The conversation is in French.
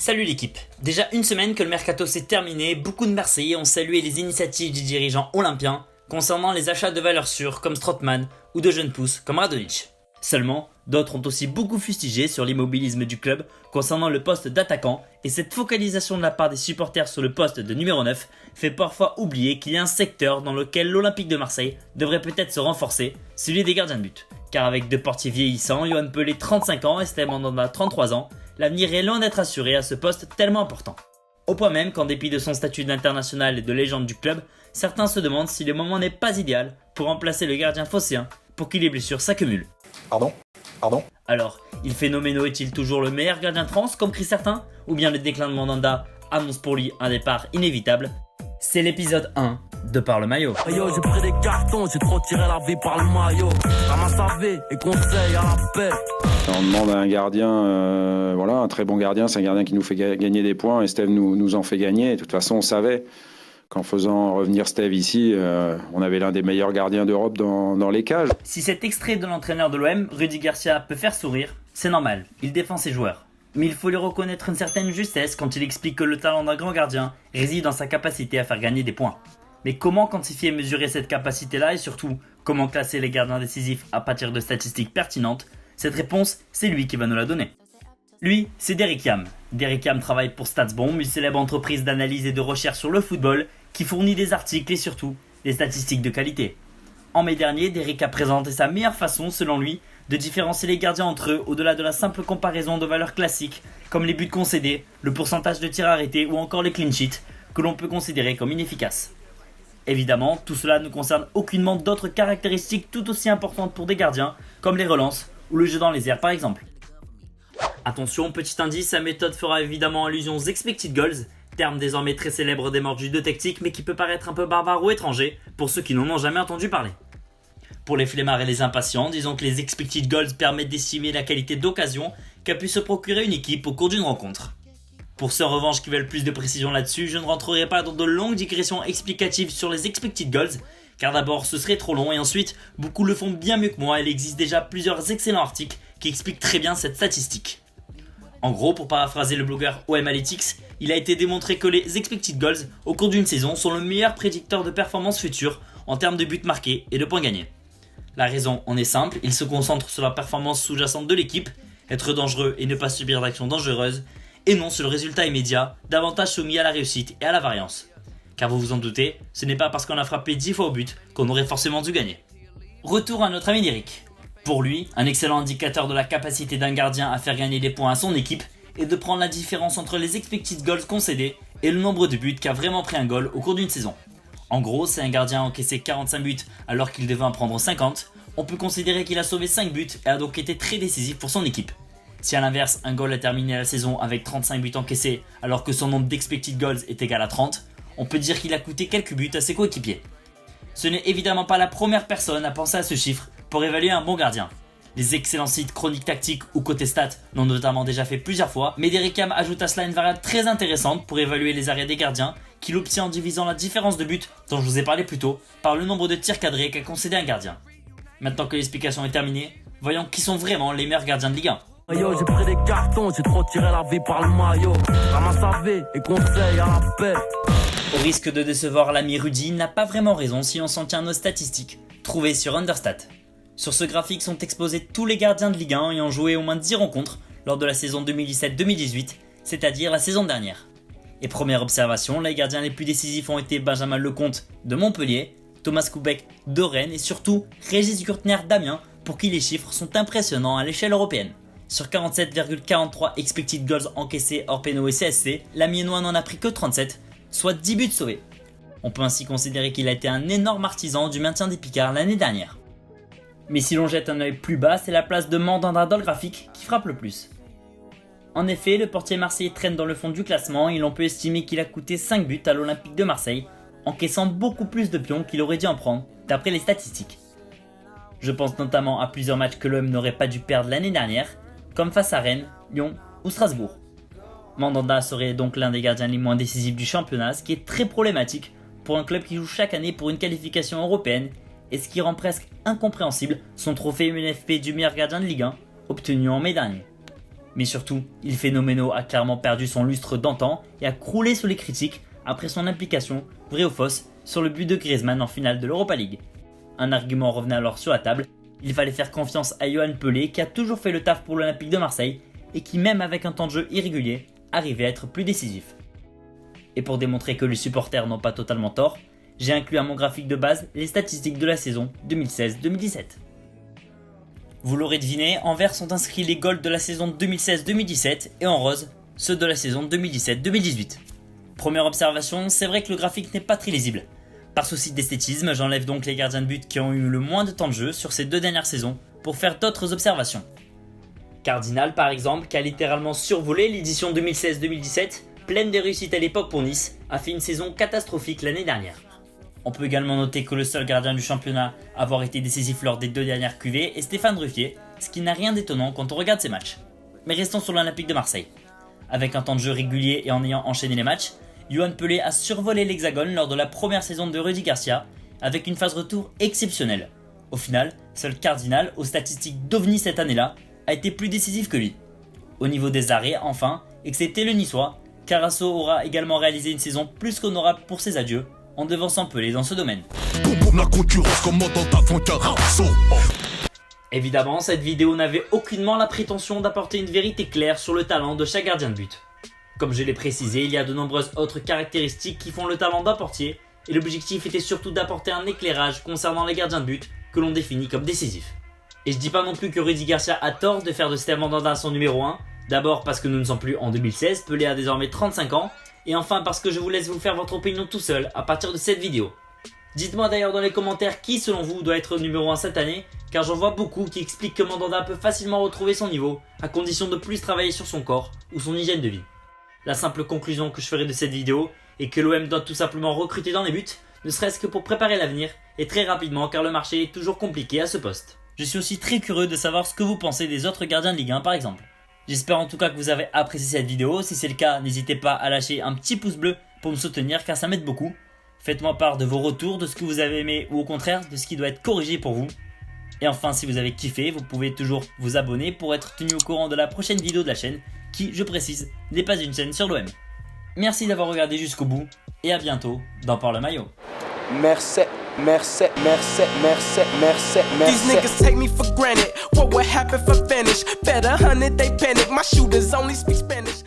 Salut l'équipe. Déjà une semaine que le mercato s'est terminé, beaucoup de Marseillais ont salué les initiatives du dirigeant olympien concernant les achats de valeurs sûres comme Strootman ou de jeunes pousses comme Radonjic. Seulement, d'autres ont aussi beaucoup fustigé sur l'immobilisme du club concernant le poste d'attaquant et cette focalisation de la part des supporters sur le poste de numéro 9 fait parfois oublier qu'il y a un secteur dans lequel l'Olympique de Marseille devrait peut-être se renforcer, celui des gardiens de but. Car avec deux portiers vieillissants, Yoann Pelé 35 ans et Steve Mandanda 33 ans, l'avenir est loin d'être assuré à ce poste tellement important. Au point même qu'en dépit de son statut d'international et de légende du club, certains se demandent si le moment n'est pas idéal pour remplacer le gardien phocéen pour qui les blessures s'accumulent. Pardon. Alors, il phénoméno est-il toujours le meilleur gardien de France comme crient certains? Ou bien le déclin de Mandanda annonce pour lui un départ inévitable? C'est l'épisode 1 de Par le maillot. Yo, j'ai pris des cartons, j'ai trop tiré la vie par le maillot. Ramasse à vie et conseil à la paix. On demande à un gardien, un très bon gardien, c'est un gardien qui nous fait gagner des points et Steve nous en fait gagner. De toute façon, on savait qu'en faisant revenir Steve ici, on avait l'un des meilleurs gardiens d'Europe dans les cages. Si cet extrait de l'entraîneur de l'OM, Rudy Garcia, peut faire sourire, c'est normal, il défend ses joueurs. Mais il faut lui reconnaître une certaine justesse quand il explique que le talent d'un grand gardien réside dans sa capacité à faire gagner des points. Mais comment quantifier et mesurer cette capacité-là et surtout, comment classer les gardiens décisifs à partir de statistiques pertinentes? Cette réponse, c'est lui qui va nous la donner. Lui, c'est Derrick Yam. Derrick Yam travaille pour StatsBomb, une célèbre entreprise d'analyse et de recherche sur le football qui fournit des articles et surtout des statistiques de qualité. En mai dernier, Derrick a présenté sa meilleure façon, selon lui, de différencier les gardiens entre eux au-delà de la simple comparaison de valeurs classiques comme les buts concédés, le pourcentage de tirs arrêtés ou encore les clean sheets que l'on peut considérer comme inefficaces. Évidemment, tout cela ne concerne aucunement d'autres caractéristiques tout aussi importantes pour des gardiens comme les relances ou le jeu dans les airs par exemple. Attention, petit indice, sa méthode fera évidemment allusion aux expected goals, terme désormais très célèbre des mordus de tactique mais qui peut paraître un peu barbare ou étranger pour ceux qui n'en ont jamais entendu parler. Pour les flemmards et les impatients, disons que les expected goals permettent d'estimer la qualité d'occasion qu'a pu se procurer une équipe au cours d'une rencontre. Pour ceux en revanche qui veulent plus de précision là-dessus, je ne rentrerai pas dans de longues digressions explicatives sur les expected goals, car d'abord ce serait trop long et ensuite beaucoup le font bien mieux que moi et il existe déjà plusieurs excellents articles qui expliquent très bien cette statistique. En gros, pour paraphraser le blogueur OM Analytics, il a été démontré que les expected goals au cours d'une saison sont le meilleur prédicteur de performance future en termes de buts marqués et de points gagnés. La raison en est simple, il se concentre sur la performance sous-jacente de l'équipe, être dangereux et ne pas subir d'actions dangereuses, et non sur le résultat immédiat, davantage soumis à la réussite et à la variance. Car vous vous en doutez, ce n'est pas parce qu'on a frappé 10 fois au but qu'on aurait forcément dû gagner. Retour à notre ami Derrick. Pour lui, un excellent indicateur de la capacité d'un gardien à faire gagner des points à son équipe est de prendre la différence entre les expected goals concédés et le nombre de buts qu'a vraiment pris un goal au cours d'une saison. En gros, si un gardien a encaissé 45 buts alors qu'il devait en prendre 50, on peut considérer qu'il a sauvé 5 buts et a donc été très décisif pour son équipe. Si à l'inverse, un goal a terminé la saison avec 35 buts encaissés alors que son nombre d'expected goals est égal à 30, on peut dire qu'il a coûté quelques buts à ses coéquipiers. Ce n'est évidemment pas la première personne à penser à ce chiffre pour évaluer un bon gardien. Les excellents sites Chronique Tactique ou Côté Stats l'ont notamment déjà fait plusieurs fois, mais Derrick Yam ajoute à cela une variable très intéressante pour évaluer les arrêts des gardiens, qu'il obtient en divisant la différence de but dont je vous ai parlé plus tôt par le nombre de tirs cadrés qu'a concédé un gardien. Maintenant que l'explication est terminée, voyons qui sont vraiment les meilleurs gardiens de Ligue 1. Yo, j'ai pris des cartons, j'ai trop tiré la vie par le maillot. Ramasse à vie et conseil à la paix. Au risque de décevoir l'ami Rudy, il n'a pas vraiment raison si on s'en tient à nos statistiques, trouvées sur Understat. Sur ce graphique sont exposés tous les gardiens de Ligue 1 ayant joué au moins 10 rencontres lors de la saison 2017-2018, c'est-à-dire la saison dernière. Et première observation, les gardiens les plus décisifs ont été Benjamin Lecomte de Montpellier, Thomas Koubek de Rennes et surtout Régis Gurtner d'Amiens pour qui les chiffres sont impressionnants à l'échelle européenne. Sur 47,43 expected goals encaissés hors pénaux et CSC, l'Amiénois n'en a pris que 37, soit 10 buts sauvés. On peut ainsi considérer qu'il a été un énorme artisan du maintien des Picards l'année dernière. Mais si l'on jette un œil plus bas, c'est la place de Mandanda dans le graphique qui frappe le plus. En effet, le portier marseillais traîne dans le fond du classement et l'on peut estimer qu'il a coûté 5 buts à l'Olympique de Marseille, encaissant beaucoup plus de pions qu'il aurait dû en prendre, d'après les statistiques. Je pense notamment à plusieurs matchs que l'OM n'aurait pas dû perdre l'année dernière, comme face à Rennes, Lyon ou Strasbourg. Mandanda serait donc l'un des gardiens les moins décisifs du championnat, ce qui est très problématique pour un club qui joue chaque année pour une qualification européenne et ce qui rend presque incompréhensible son trophée MNFP du meilleur gardien de Ligue 1, obtenu en mai dernier. Mais surtout, Il Phénoméno a clairement perdu son lustre d'antan et a croulé sous les critiques après son implication, vraie ou fausse, sur le but de Griezmann en finale de l'Europa League. Un argument revenait alors sur la table, il fallait faire confiance à Yoann Pelé qui a toujours fait le taf pour l'Olympique de Marseille et qui même avec un temps de jeu irrégulier, arrivait à être plus décisif. Et pour démontrer que les supporters n'ont pas totalement tort, j'ai inclus à mon graphique de base les statistiques de la saison 2016-2017. Vous l'aurez deviné, en vert sont inscrits les goals de la saison 2016-2017 et en rose, ceux de la saison 2017-2018. Première observation, c'est vrai que le graphique n'est pas très lisible. Par souci d'esthétisme, j'enlève donc les gardiens de but qui ont eu le moins de temps de jeu sur ces 2 dernières saisons pour faire d'autres observations. Cardinal par exemple, qui a littéralement survolé l'édition 2016-2017, pleine de réussites à l'époque pour Nice, a fait une saison catastrophique l'année dernière. On peut également noter que le seul gardien du championnat à avoir été décisif lors des 2 dernières QV est Stéphane Ruffier, ce qui n'a rien d'étonnant quand on regarde ses matchs. Mais restons sur l'Olympique de Marseille. Avec un temps de jeu régulier et en ayant enchaîné les matchs, Yoann Pelé a survolé l'hexagone lors de la première saison de Rudy Garcia avec une phase retour exceptionnelle. Au final, seul Cardinal, aux statistiques d'OVNI cette année-là, a été plus décisif que lui. Au niveau des arrêts, enfin, excepté le Niçois, Carasso aura également réalisé une saison plus qu'honorable pour ses adieux, en devançant Pelé dans ce domaine. Évidemment, cette vidéo n'avait aucunement la prétention d'apporter une vérité claire sur le talent de chaque gardien de but. Comme je l'ai précisé, il y a de nombreuses autres caractéristiques qui font le talent d'un portier, et l'objectif était surtout d'apporter un éclairage concernant les gardiens de but que l'on définit comme décisifs. Et je dis pas non plus que Rudy Garcia a tort de faire de Steve Mandanda son numéro 1, d'abord parce que nous ne sommes plus en 2016, Pelé a désormais 35 ans, et enfin parce que je vous laisse vous faire votre opinion tout seul à partir de cette vidéo. Dites-moi d'ailleurs dans les commentaires qui selon vous doit être numéro 1 cette année, car j'en vois beaucoup qui expliquent que Mandanda peut facilement retrouver son niveau, à condition de plus travailler sur son corps ou son hygiène de vie. La simple conclusion que je ferai de cette vidéo est que l'OM doit tout simplement recruter dans les buts, ne serait-ce que pour préparer l'avenir, et très rapidement car le marché est toujours compliqué à ce poste. Je suis aussi très curieux de savoir ce que vous pensez des autres gardiens de Ligue 1 par exemple. J'espère en tout cas que vous avez apprécié cette vidéo, si c'est le cas n'hésitez pas à lâcher un petit pouce bleu pour me soutenir car ça m'aide beaucoup. Faites-moi part de vos retours, de ce que vous avez aimé ou au contraire de ce qui doit être corrigé pour vous. Et enfin si vous avez kiffé, vous pouvez toujours vous abonner pour être tenu au courant de la prochaine vidéo de la chaîne qui, je précise, n'est pas une chaîne sur l'OM. Merci d'avoir regardé jusqu'au bout et à bientôt dans Parle le Maillot. Merci. These niggas take me for granted. What would happen if I finish? Bet 100 they panic. My shooters only speak Spanish.